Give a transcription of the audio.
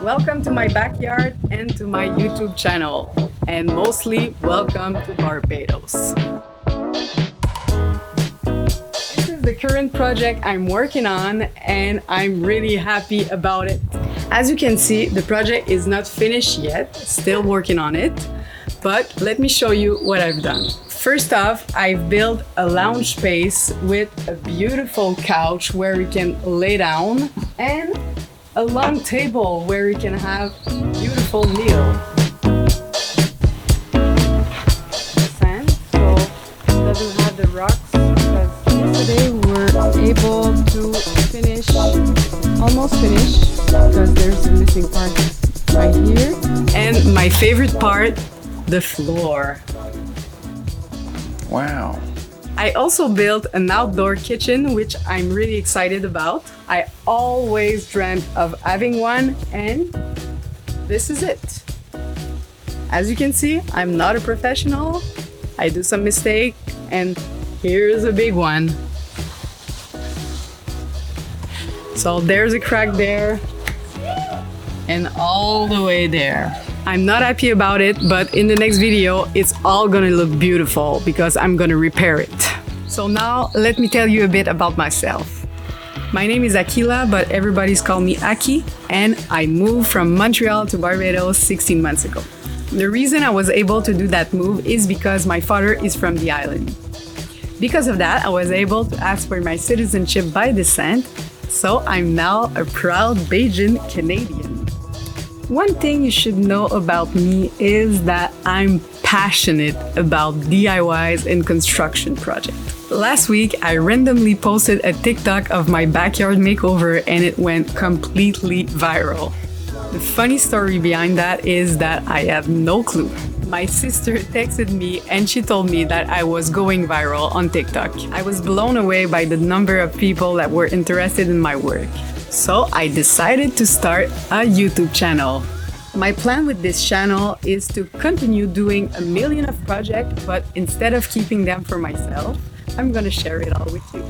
Welcome to my backyard and to my YouTube channel, and mostly welcome to Barbados. This is the current project I'm working on and I'm really happy about it. As you can see, the project is not finished yet, still working on it, but let me show you what I've done. First off, I've built a lounge space with a beautiful couch where we can lay down and a long table where we can have a beautiful meal. Sand, so it doesn't have the rocks, because yesterday we were able to finish, almost finish, because there's a missing part right here. And my favorite part, the floor. Wow. I also built an outdoor kitchen, which I'm really excited about. I always dreamt of having one, and this is it. As you can see, I'm not a professional. I do some mistakes, and here's a big one. So there's a crack there, and all the way there. I'm not happy about it, but in the next video, it's all gonna look beautiful because I'm gonna repair it. So now, let me tell you a bit about myself. My name is Akilah, but everybody's called me Aki, and I moved from Montreal to Barbados 16 months ago. The reason I was able to do that move is because my father is from the island. Because of that, I was able to ask for my citizenship by descent, so I'm now a proud Bajan Canadian. One thing you should know about me is that I'm passionate about DIYs and construction projects. Last week, I randomly posted a TikTok of my backyard makeover and it went completely viral. The funny story behind that is that I have no clue. My sister texted me and she told me that I was going viral on TikTok. I was blown away by the number of people that were interested in my work. So I decided to start a YouTube channel. My plan with this channel is to continue doing a million of projects, but instead of keeping them for myself, I'm gonna share it all with you.